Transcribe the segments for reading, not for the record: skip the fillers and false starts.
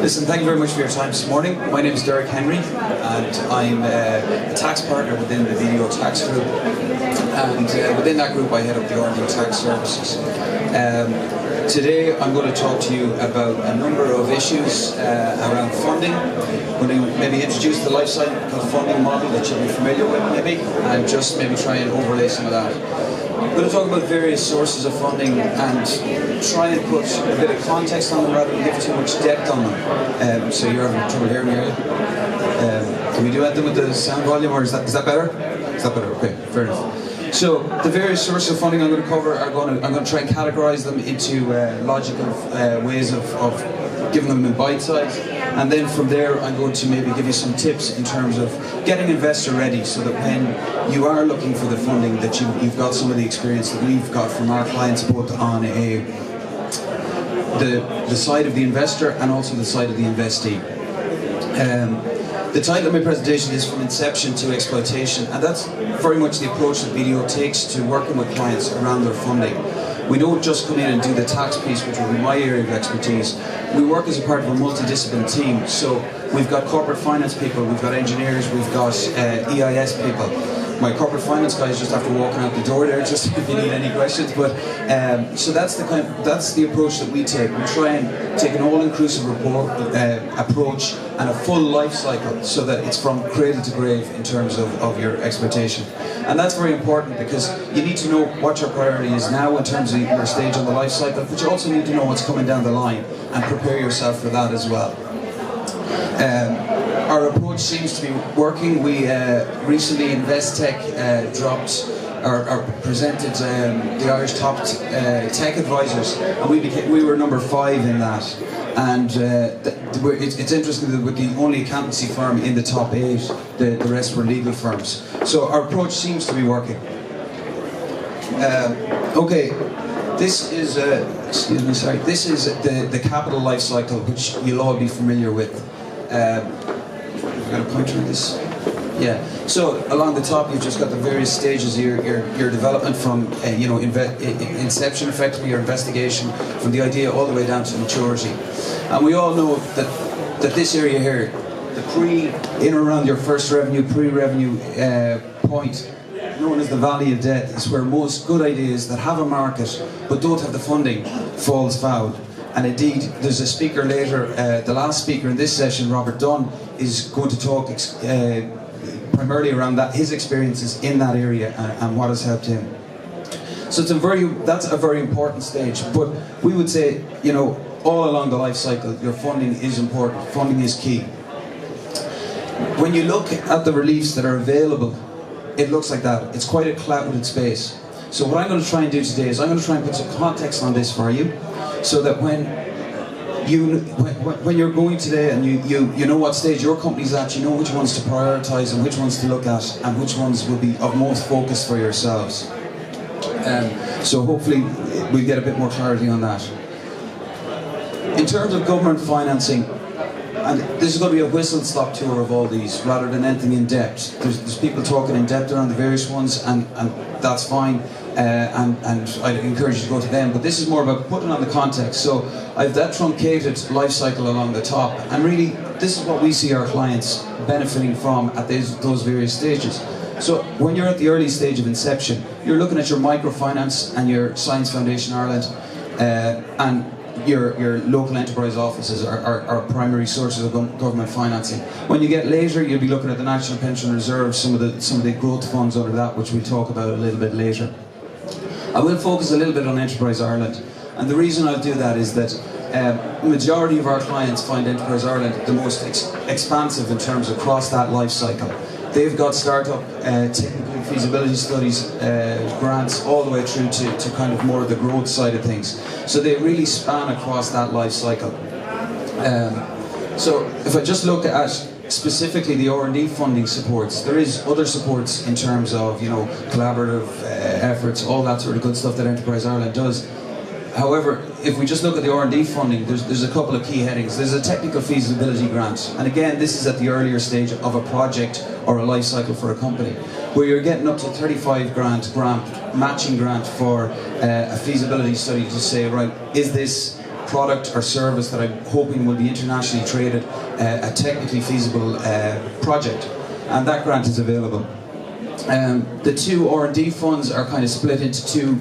Listen, thank you very much for your time this morning. My name is Derek Henry, and I'm a tax partner within the BDO tax group. And within that group, I head up the R&D tax services. Today, I'm going to talk to you about a number of issues around funding. I'm going to maybe introduce the life cycle funding model that you'll be familiar with, maybe, and just maybe try and overlay some of that. I'm going to talk about various sources of funding and try and put a bit of context on them rather than give too much depth on them. So you're having trouble hearing me, are you? Can we do that with the sound volume, or is that better? Is that better? Okay, fair enough. So the various sources of funding I'm going to cover I'm going to try and categorize them into logical ways of giving them in bite size, and then from there I'm going to maybe give you some tips in terms of getting investor ready, so that when you are looking for the funding, that you've got some of the experience that we've got from our clients, both on the side of the investor and also the side of the investee. The title of my presentation is From Inception to Exploitation, and that's very much the approach that BDO takes to working with clients around their funding. We don't just come in and do the tax piece, which will be my area of expertise. We work as a part of a multidisciplinary team, so we've got corporate finance people, we've got engineers, we've got EIS people. My corporate finance guy is just after walking out the door there, just if you need any questions. But so that's the approach that we take. We try and take an all-inclusive approach and a full life cycle, so that it's from cradle to grave in terms of your exploitation. And that's very important, because you need to know what your priority is now in terms of your stage on the life cycle, but you also need to know what's coming down the line and prepare yourself for that as well. Our approach seems to be working. We recently, Investec dropped or presented the Irish top tech advisors, and we were number 5 in that. And it's interesting that we're the only accountancy firm in the top 8. The rest were legal firms. So our approach seems to be working. Okay, this is This is the capital life cycle, which you'll all be familiar with. I've got a pointer on this. Yeah. So along the top, you've just got the various stages of your development, from inception, effectively your investigation, from the idea all the way down to maturity. And we all know that this area here, the in or around your first revenue, pre-revenue point, known as the Valley of Death, is where most good ideas that have a market but don't have the funding falls foul. And indeed, there's a speaker later, the last speaker in this session, Robert Dunn, is going to talk primarily around his experiences in that area and what has helped him. So that's a very important stage. But we would say, all along the life cycle, your funding is important. Funding is key. When you look at the reliefs that are available, it looks like that. It's quite a clouded space. So what I'm going to try and do today is I'm going to try and put some context on this for you, so that when you're going today and you know what stage your company's at, you know which ones to prioritise and which ones to look at and which ones will be of most focus for yourselves. So hopefully we'll get a bit more clarity on that. In terms of government financing, and this is going to be a whistle-stop tour of all these rather than anything in depth. There's people talking in depth around the various ones, and that's fine. And I'd encourage you to go to them, but this is more about putting on the context. So I've that truncated life cycle along the top, and really this is what we see our clients benefiting from at those various stages. So when you're at the early stage of inception, you're looking at your microfinance and your Science Foundation Ireland, and your local enterprise offices are primary sources of government financing. When you get later, you'll be looking at the National Pension Reserve, some of the growth funds under that, which we'll talk about a little bit later. I will focus a little bit on Enterprise Ireland, and the reason I'll do that is that the majority of our clients find Enterprise Ireland the most expansive in terms of across that life cycle. They've got startup technical feasibility studies, grants, all the way through to kind of more of the growth side of things. So they really span across that life cycle. So if I just look at specifically the R&D funding supports, there is other supports in terms of collaborative efforts, all that sort of good stuff that Enterprise Ireland does. However, if we just look at the R&D funding, there's a couple of key headings. There's a technical feasibility grant, and again, this is at the earlier stage of a project or a life cycle for a company, where you're getting up to 35 grand matching grant for a feasibility study to say, right, is this product or service that I'm hoping will be internationally traded, a technically feasible project, and that grant is available. The two R&D funds are kind of split into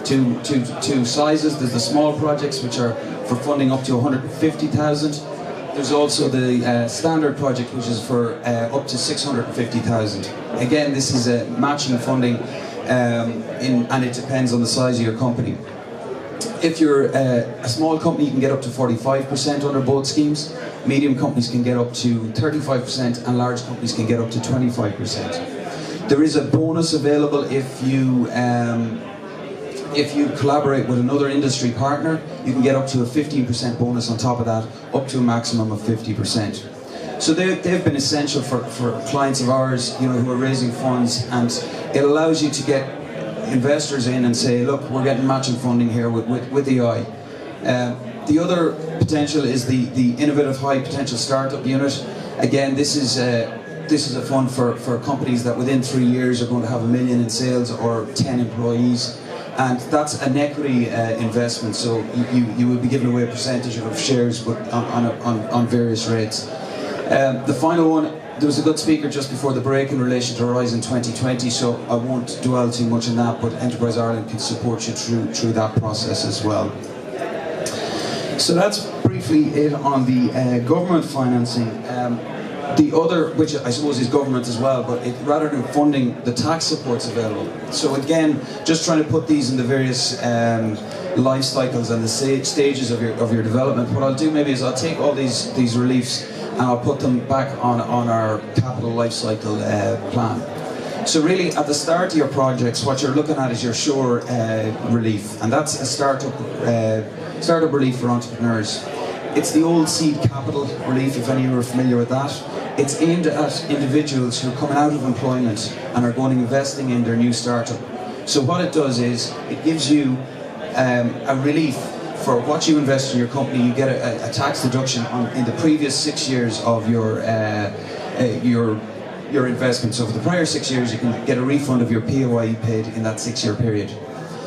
two sizes. There's the small projects, which are for funding up to 150,000. There's also the standard project, which is for up to 650,000. Again, this is a matching funding, and it depends on the size of your company. If you're a small company, you can get up to 45% under both schemes. Medium companies can get up to 35%, and large companies can get up to 25%. There is a bonus available if you collaborate with another industry partner. You can get up to a 15% bonus on top of that, up to a maximum of 50%. So they've been essential for clients of ours, you know, who are raising funds, and it allows you to get investors in and say, look, we're getting matching funding here with the eye. The other potential is the Innovative High Potential Startup Unit. Again, this is a fund for companies that within 3 years are going to have $1 million in sales or 10 employees. And that's an equity investment, so you will be given away a percentage of shares, but on various rates. The final one, there was a good speaker just before the break in relation to Horizon 2020, so I won't dwell too much on that, but Enterprise Ireland can support you through that process as well. So that's briefly it on the government financing. The other, which I suppose is government as well, but rather than funding, the tax support's available. So again, just trying to put these in the various life cycles and the stages of your development. What I'll do maybe is I'll take all these reliefs and I'll put them back on our capital life cycle plan. So really, at the start of your projects, what you're looking at is your SURE relief, and that's a startup relief for entrepreneurs. It's the old seed capital relief, if any of you are familiar with that. It's aimed at individuals who are coming out of employment and are going investing in their new startup. So what it does is, it gives you a relief for what you invest in your company. You get a tax deduction in the previous 6 years of your investment. So for the prior 6 years, you can get a refund of your PAYE paid in that 6-year period.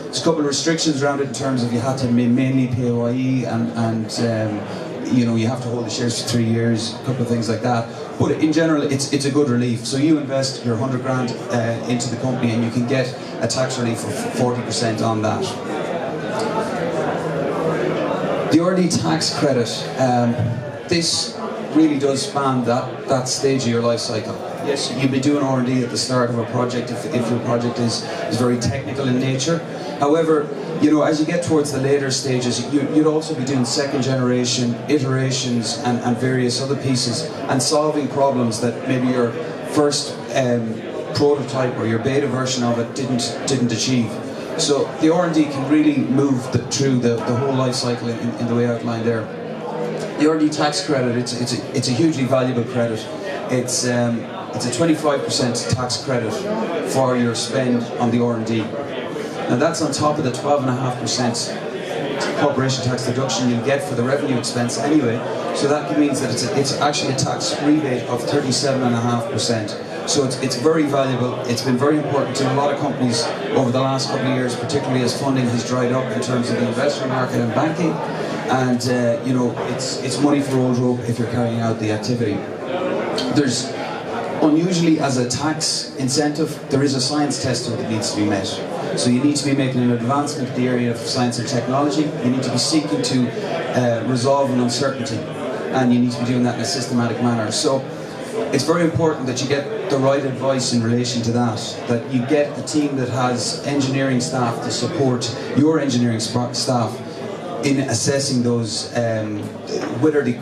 There's a couple of restrictions around it in terms of you have to mainly PAYE and you know, you have to hold the shares for 3 years, a couple of things like that. But in general, it's a good relief. So you invest your 100 grand into the company and you can get a tax relief of 40% on that. The R&D tax credit, this really does span that stage of your life cycle. Yes, you'll be doing R&D at the start of a project if your project is very technical in nature. However, you know, as you get towards the later stages, you'd also be doing second generation, iterations and various other pieces, and solving problems that maybe your first prototype or your beta version of it didn't achieve. So the R&D can really move through the whole life cycle in the way outlined there. The R&D tax credit, it's a hugely valuable credit. It's a 25% tax credit for your spend on the R&D. Now that's on top of the 12.5% corporation tax deduction you'll get for the revenue expense anyway. So that means that it's actually a tax rebate of 37.5%. So it's very valuable. It's been very important to a lot of companies over the last couple of years, particularly as funding has dried up in terms of the investment market and banking. And you know, it's money for old rope if you're carrying out the activity. There's unusually, as a tax incentive, there is a science test that needs to be met. So you need to be making an advancement in the area of science and technology. You need to be seeking to resolve an uncertainty, and you need to be doing that in a systematic manner. So it's very important that you get the right advice in relation to that you get a team that has engineering staff to support your engineering staff in assessing those, whether the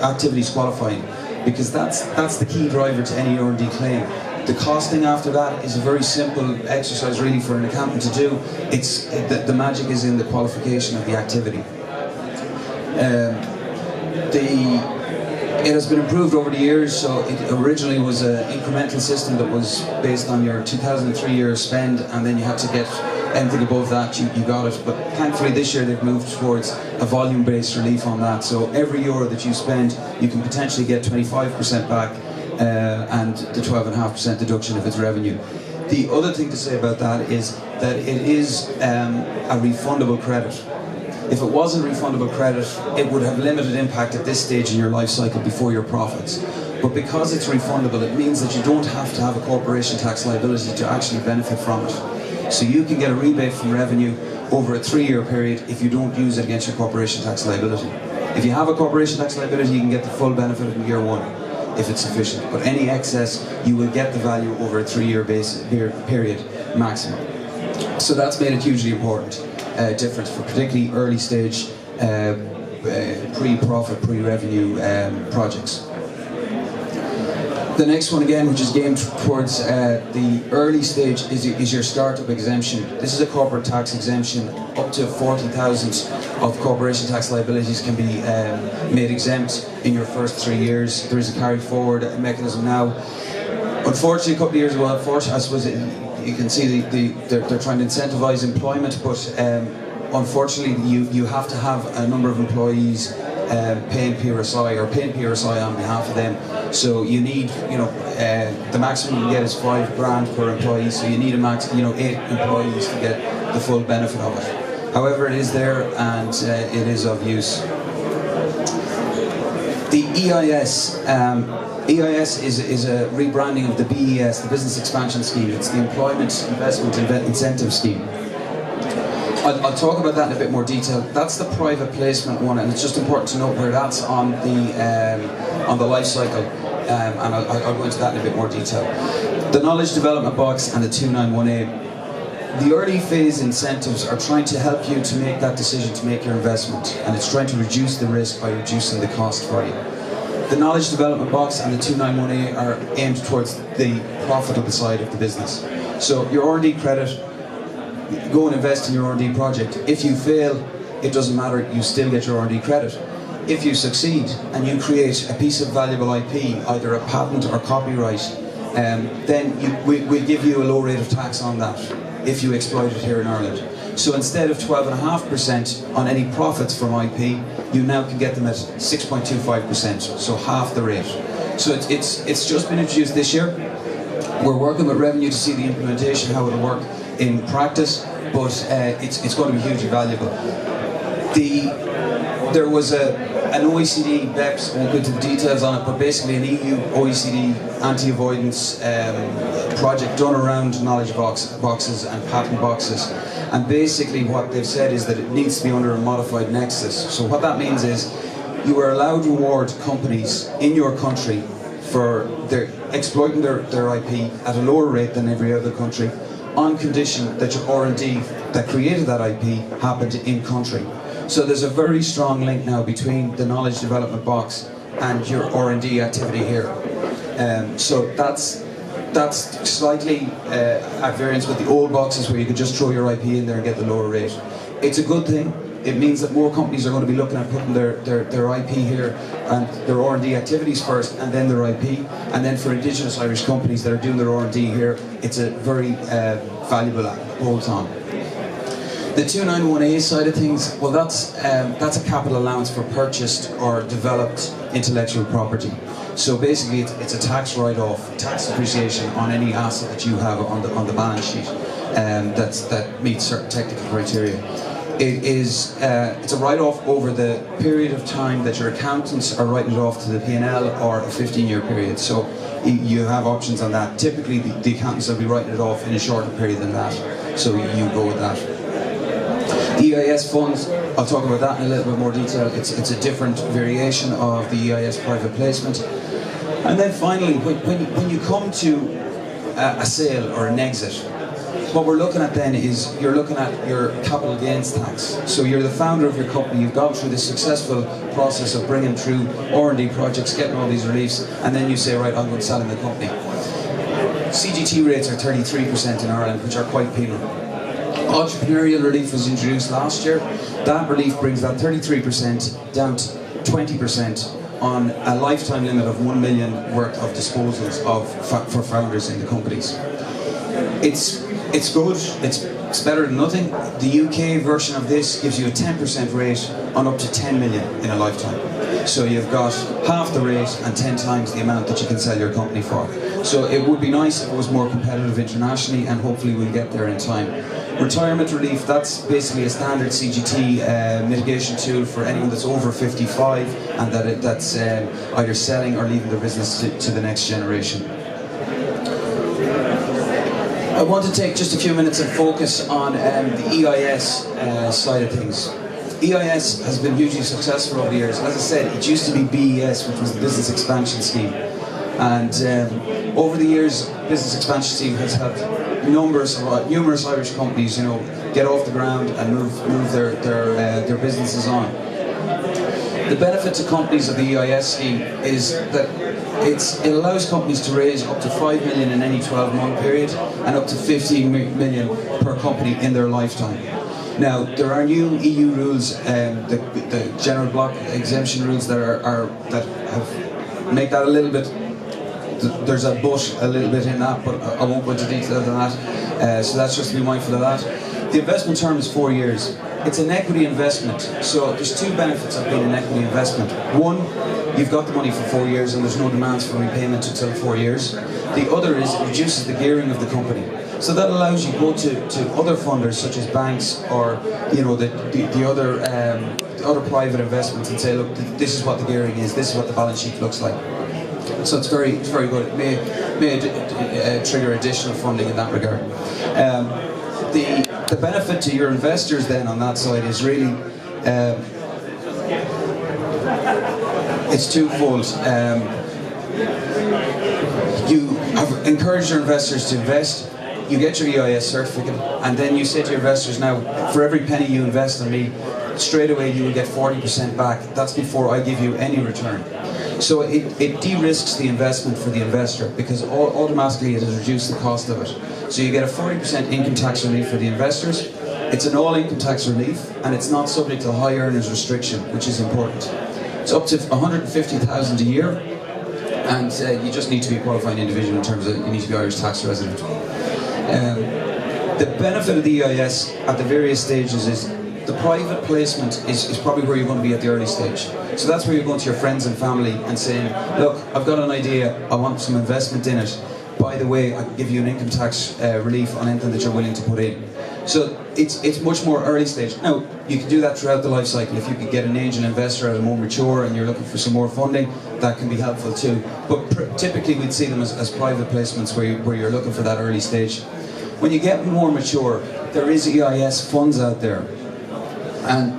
activities qualifying, because that's the key driver to any R&D claim. The costing after that is a very simple exercise really for an accountant to do. It's the magic is in the qualification of the activity. It has been improved over the years, so it originally was an incremental system that was based on your 2003 year spend, and then you had to get anything above that, you got it. But thankfully this year they've moved towards a volume-based relief on that. So every euro that you spend, you can potentially get 25% back, and the 12.5% deduction if it's revenue. The other thing to say about that is that it is a refundable credit. If it wasn't refundable credit, it would have limited impact at this stage in your life cycle before your profits. But because it's refundable, it means that you don't have to have a corporation tax liability to actually benefit from it. So you can get a rebate from revenue over a 3-year period if you don't use it against your corporation tax liability. If you have a corporation tax liability, you can get the full benefit in year 1, if it's sufficient. But any excess, you will get the value over a 3-year period maximum. So that's made it hugely important difference for particularly early stage pre-profit, pre-revenue projects. The next one again, which is aimed towards the early stage, is your startup exemption. This is a corporate tax exemption. Up to 40,000 of corporation tax liabilities can be made exempt in your first 3 years. There is a carry forward mechanism now. Unfortunately, a couple of years ago, I suppose you can see they're trying to incentivise employment, but unfortunately you have to have a number of employees paying PRSI or paying PRSI on behalf of them. So you need, the maximum you get is £5,000 per employee. So you need 8 employees to get the full benefit of it. However, it is there and it is of use. The EIS. EIS is a rebranding of the BES, the Business Expansion Scheme. It's the Employment Investment Incentive Scheme. I'll talk about that in a bit more detail. That's the private placement one, and it's just important to note where that's on the life cycle, and I'll go into that in a bit more detail. The Knowledge Development Box and the 291A. The early phase incentives are trying to help you to make that decision to make your investment, and it's trying to reduce the risk by reducing the cost for you. The Knowledge Development Box and the 291A are aimed towards the profitable side of the business. So your R&D credit, go and invest in your R&D project. If you fail, it doesn't matter, you still get your R&D credit. If you succeed and you create a piece of valuable IP, either a patent or copyright, then we'll give you a low rate of tax on that if you exploit it here in Ireland. So instead of 12.5% on any profits from IP, you now can get them at 6.25%, so half the rate. So it's just been introduced this year. We're working with Revenue to see the implementation, how it'll work in practice, but it's going to be hugely valuable. There was an OECD BEPS, I won't go into the details on it, but basically an EU OECD anti-avoidance project done around knowledge boxes and patent boxes. And basically what they've said is that it needs to be under a modified nexus. So what that means is you are allowed to reward companies in your country for exploiting their IP at a lower rate than every other country, on condition that your R&D that created that IP happened in country. So there's a very strong link now between the Knowledge Development Box and your R&D activity here. So that's slightly at variance with the old boxes where you could just throw your IP in there and get the lower rate. It's a good thing. It means that more companies are going to be looking at putting their IP here and their R&D activities first, and then their IP. And then for Indigenous Irish companies that are doing their R&D here, it's a very valuable bolt-on. The 291A side of things, well, that's a capital allowance for purchased or developed intellectual property. So basically, it's a tax write-off, tax depreciation on any asset that you have on the balance sheet that meets certain technical criteria. It's a write-off over the period of time that your accountants are writing it off to the P&L, or a 15-year period. So you have options on that. Typically, the accountants will be writing it off in a shorter period than that. So you go with that. The EIS funds, I'll talk about that in a little bit more detail. It's a different variation of the EIS private placement. And then finally, when you come to a sale or an exit, what we're looking at then is you're looking at your capital gains tax. So you're the founder of your company, you've gone through this successful process of bringing through R&D projects, getting all these reliefs, and then you say, right, I'm going to sell in the company. CGT rates are 33% in Ireland, which are quite penal. Entrepreneurial relief was introduced last year. That relief brings that 33% down to 20% on a lifetime limit of 1 million worth of disposals for founders in the companies. It's good, it's better than nothing. The UK version of this gives you a 10% rate on up to 10 million in a lifetime. So you've got half the rate and 10 times the amount that you can sell your company for. So it would be nice if it was more competitive internationally, and hopefully we'll get there in time. Retirement relief, that's basically a standard CGT mitigation tool for anyone that's over 55 and that's either selling or leaving their business to the next generation. I want to take just a few minutes and focus on the EIS side of things. EIS has been hugely successful over the years. As I said, it used to be BES, which was the Business Expansion Scheme. And over the years, Business Expansion Scheme has had numerous Irish companies, you know, get off the ground and move their businesses on. The benefit to companies of the EIS scheme is that it allows companies to raise up to 5 million in any 12-month period and up to 15 million per company in their lifetime. Now, there are new EU rules, the general block exemption rules that have make that a little bit. There's a but a little bit in that, but I won't go into detail on that. So that's just to be mindful of that. The investment term is 4 years. It's an equity investment, so there's two benefits of being an equity investment. One, you've got the money for 4 years and there's no demands for repayment until 4 years. The other is it reduces the gearing of the company. So that allows you to go to other funders such as banks or the other private investments and say, look, this is what the gearing is, this is what the balance sheet looks like. So it's very good. It may trigger additional funding in that regard. The benefit to your investors then on that side is really it's twofold. You have encouraged your investors to invest. You get your EIS certificate, and then you say to your investors, now, for every penny you invest in me, straight away you will get 40% back. That's before I give you any return. So it de-risks the investment for the investor because automatically it has reduced the cost of it. So you get a 40% income tax relief for the investors. It's an all income tax relief and it's not subject to high earners restriction, which is important. It's up to 150,000 a year, and you just need to be a qualifying individual in terms of you need to be Irish tax resident. The benefit of the EIS at the various stages is the private placement is probably where you're going to be at the early stage. So that's where you're going to your friends and family and saying, look, I've got an idea, I want some investment in it. By the way, I can give you an income tax relief on anything that you're willing to put in. So it's much more early stage. Now, you can do that throughout the life cycle. If you could get an angel investor at a more mature and you're looking for some more funding, that can be helpful too. But typically we'd see them as private placements where you're looking for that early stage. When you get more mature, there is EIS funds out there. And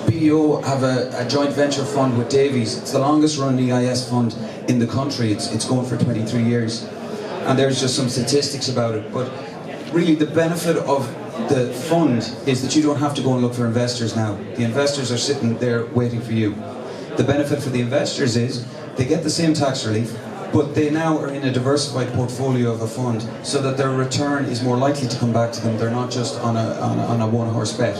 BDO have a joint venture fund with Davies. It's the longest running EIS fund in the country. It's going for 23 years. And there's just some statistics about it. But really the benefit of the fund is that you don't have to go and look for investors now. The investors are sitting there waiting for you. The benefit for the investors is they get the same tax relief, but they now are in a diversified portfolio of a fund so that their return is more likely to come back to them. They're not just on a one-horse bet.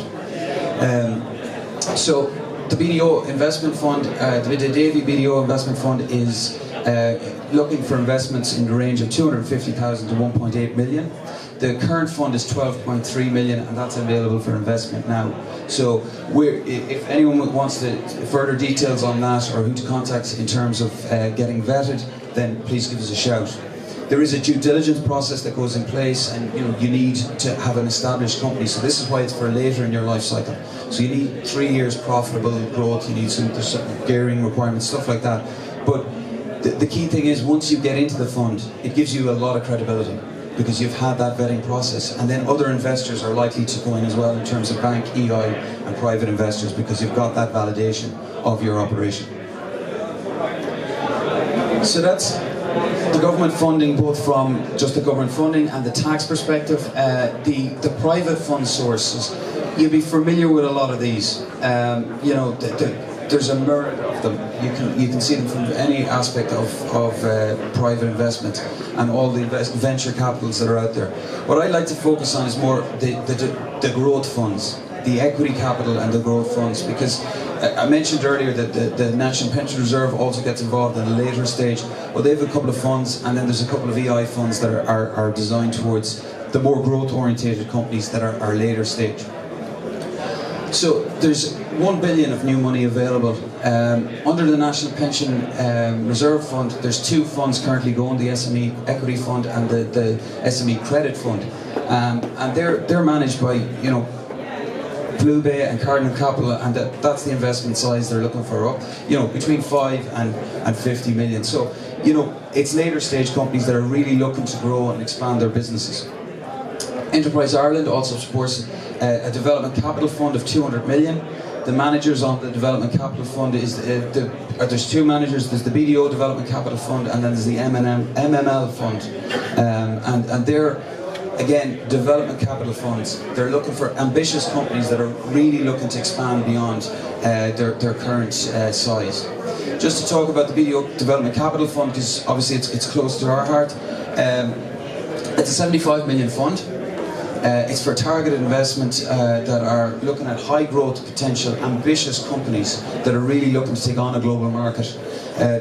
So the BDO investment fund, the Davy BDO investment fund is looking for investments in the range of 250,000 to 1.8 million. The current fund is 12.3 million and that's available for investment now. So if anyone wants further details on that or who to contact in terms of getting vetted, then please give us a shout. There is a due diligence process that goes in place, and you need to have an established company. So this is why it's for later in your life cycle. So you need 3 years profitable growth. You need there's some gearing requirements, stuff like that. But the key thing is once you get into the fund, it gives you a lot of credibility because you've had that vetting process, and then other investors are likely to go in as well in terms of bank, EI, and private investors because you've got that validation of your operation. So that's the government funding, both from just the government funding and the tax perspective. The private fund sources, you'll be familiar with a lot of these. There's a myriad of them. You can see them from any aspect of private investment and all the venture capitals that are out there. What I'd like to focus on is more the growth funds, the equity capital and the growth funds, because I mentioned earlier that the National Pension Reserve also gets involved in a later stage. Well, they have a couple of funds, and then there's a couple of EI funds that are designed towards the more growth-orientated companies that are later stage. So there's 1 billion of new money available. Under the National Pension Reserve Fund, there's two funds currently going, the SME Equity Fund and the SME Credit Fund. And they're managed by, you know, Blue Bay and Cardinal Capital, and that's the investment size they're looking for, up, you know, between 5 and 50 million. So, you know, it's later stage companies that are really looking to grow and expand their businesses. Enterprise Ireland also supports a development capital fund of 200 million. The managers on the development capital fund is there's two managers. There's the BDO Development Capital Fund, and then there's the MML fund, and they're, again, development capital funds. They're looking for ambitious companies that are really looking to expand beyond their current size. Just to talk about the BDO Development Capital Fund, because obviously it's close to our heart. It's a 75 million fund. It's for targeted investment that are looking at high growth potential, ambitious companies that are really looking to take on a global market.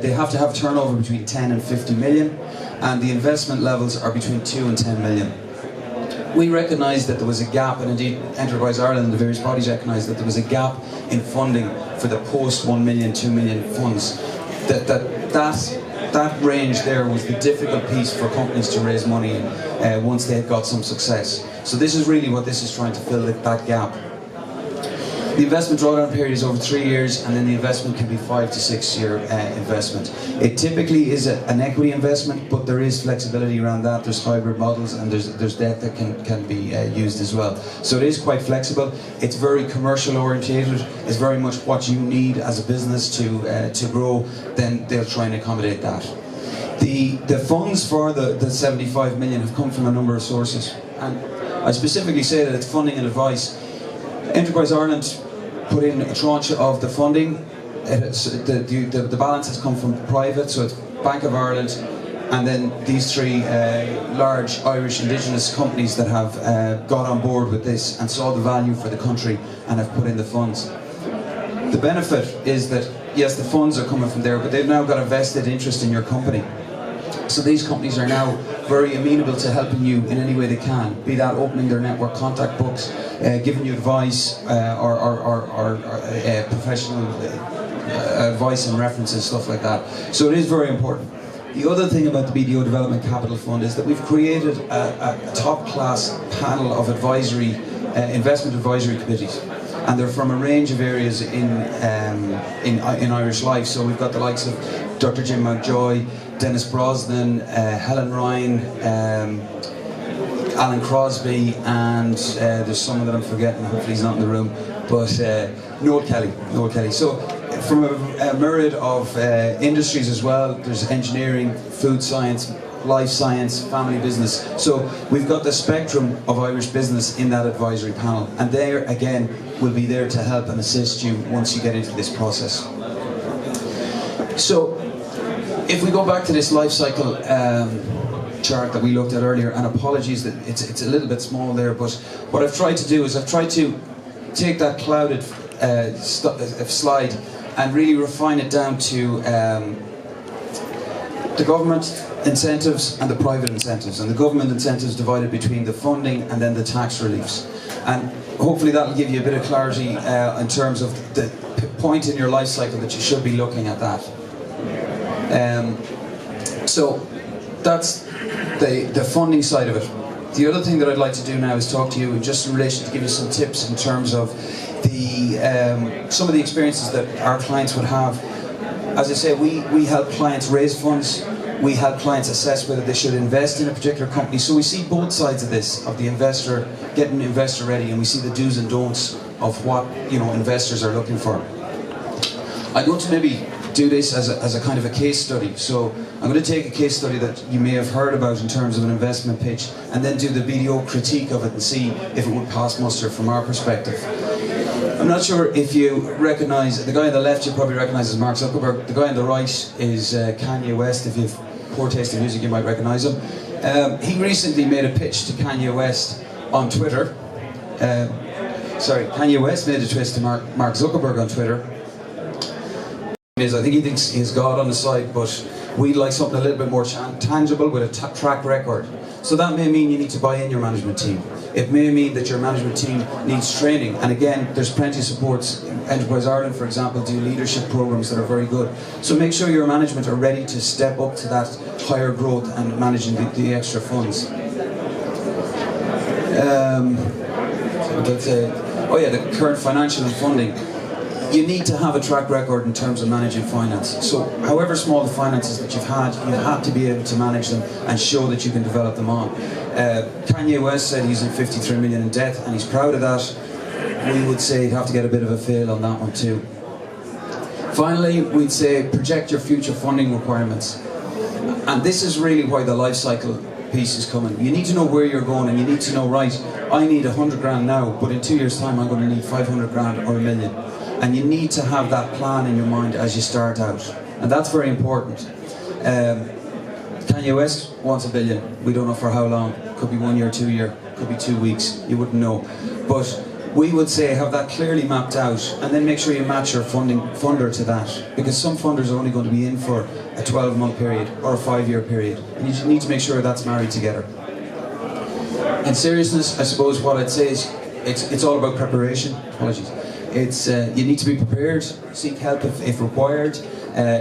They have to have turnover between 10 and 50 million, and the investment levels are between 2 and 10 million. We recognised that there was a gap, and indeed Enterprise Ireland and the various bodies recognised that there was a gap in funding for the post 1 million, 2 million funds. That range there was the difficult piece for companies to raise money in once they had got some success. So this is really what this is trying to fill, that gap. The investment drawdown period is over 3 years, and then the investment can be 5 to 6 year investment. It typically is an equity investment, but there is flexibility around that. There's hybrid models, and there's debt that can be used as well. So it is quite flexible. It's very commercial orientated. It's very much what you need as a business to grow. Then they'll try and accommodate that. The funds for the 75 million have come from a number of sources, and I specifically say that it's funding and advice. Enterprise Ireland put in a tranche of the funding. The balance has come from private, so it's Bank of Ireland, and then these three large Irish indigenous companies that have got on board with this and saw the value for the country and have put in the funds. The benefit is that, yes, the funds are coming from there, but they've now got a vested interest in your company. So these companies are now very amenable to helping you in any way they can, be that opening their network contact books, giving you advice or professional advice and references, stuff like that. So it is very important. The other thing about the BDO Development Capital Fund is that we've created a top-class panel of advisory, investment advisory committees. And they're from a range of areas in Irish life. So we've got the likes of Dr. Jim Mountjoy, Dennis Brosnan, Helen Ryan, Alan Crosby, and there's someone that I'm forgetting, hopefully he's not in the room, but Noel Kelly. So from a myriad of industries as well. There's engineering, food science, life science, family business. So we've got the spectrum of Irish business in that advisory panel, and they again will be there to help and assist you once you get into this process. So if we go back to this life cycle chart that we looked at earlier, and apologies that it's a little bit small there, but what I've tried to do is I've tried to take that clouded slide and really refine it down to the government incentives and the private incentives, and the government incentives divided between the funding and then the tax reliefs. And hopefully that'll give you a bit of clarity in terms of the point in your life cycle that you should be looking at that. So that's the funding side of it. The other thing that I'd like to do now is talk to you just in relation to give you some tips in terms of some of the experiences that our clients would have. As I say, we help clients raise funds. We help clients assess whether they should invest in a particular company. So we see both sides of this, of the investor, getting investor ready, and we see the do's and don'ts of what investors are looking for. I'm going to maybe do this as a kind of a case study. So I'm going to take a case study that you may have heard about in terms of an investment pitch, and then do the BDO critique of it and see if it would pass muster from our perspective. I'm not sure if you recognise, the guy on the left you probably recognise as Mark Zuckerberg. The guy on the right is Kanye West. If you've poor taste in music, you might recognise him. He recently made a pitch to Kanye West on Twitter. Kanye West made a twist to Mark Zuckerberg on Twitter. I think he thinks he's God on his side, but we'd like something a little bit more tangible with a track record. So that may mean you need to buy in your management team. It may mean that your management team needs training, and again, there's plenty of supports. Enterprise Ireland, for example, do leadership programs that are very good. So make sure your management are ready to step up to that higher growth and managing the extra funds. The current financial and funding. You need to have a track record in terms of managing finance. So however small the finances that you've had to be able to manage them and show that you can develop them on. Kanye West said he's in 53 million in debt, and he's proud of that. We would say you'd have to get a bit of a fail on that one too. Finally, we'd say project your future funding requirements. And this is really why the life cycle piece is coming. You need to know where you're going, and you need to know, right, I need 100 grand now, but in 2 years' time I'm going to need 500 grand or $1 million. And you need to have that plan in your mind as you start out. And that's very important. Kanye West wants $1 billion. We don't know for how long. Could be 1 year, 2 year, could be 2 weeks. You wouldn't know. But we would say have that clearly mapped out, and then make sure you match your funder to that. Because some funders are only going to be in for a 12-month period or a 5-year period. And you need to make sure that's married together. In seriousness, I suppose what I'd say is it's all about preparation. Apologies. You need to be prepared, seek help if required,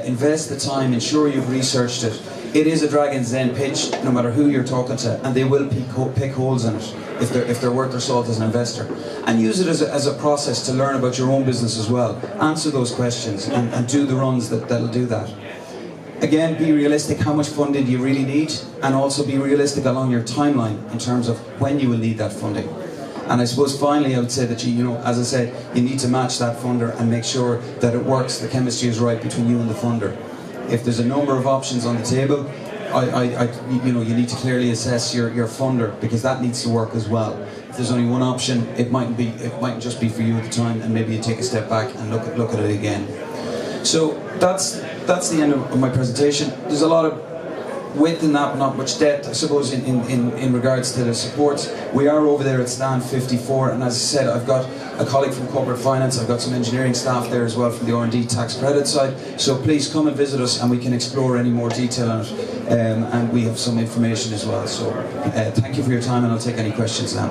invest the time, ensure you've researched it. It is a Dragon's Den pitch, no matter who you're talking to, and they will pick holes in it if they're worth their salt as an investor. And use it as a process to learn about your own business as well. Answer those questions and do the runs that'll do that. Again, be realistic how much funding do you really need, and also be realistic along your timeline in terms of when you will need that funding. And I suppose finally I would say that as I said, you need to match that funder and make sure that it works, the chemistry is right between you and the funder. If there's a number of options on the table, you need to clearly assess your funder, because that needs to work as well. If there's only one option, it might just be for you at the time, and maybe you take a step back and look at it again. So that's the end of my presentation. There's a lot of width in that, but not much depth, I suppose, in regards to the supports. We are over there at stand 54, and as I said, I've got a colleague from corporate finance, I've got some engineering staff there as well from the R&D tax credit side, so please come and visit us and we can explore any more detail on it, and we have some information as well. So thank you for your time, and I'll take any questions now.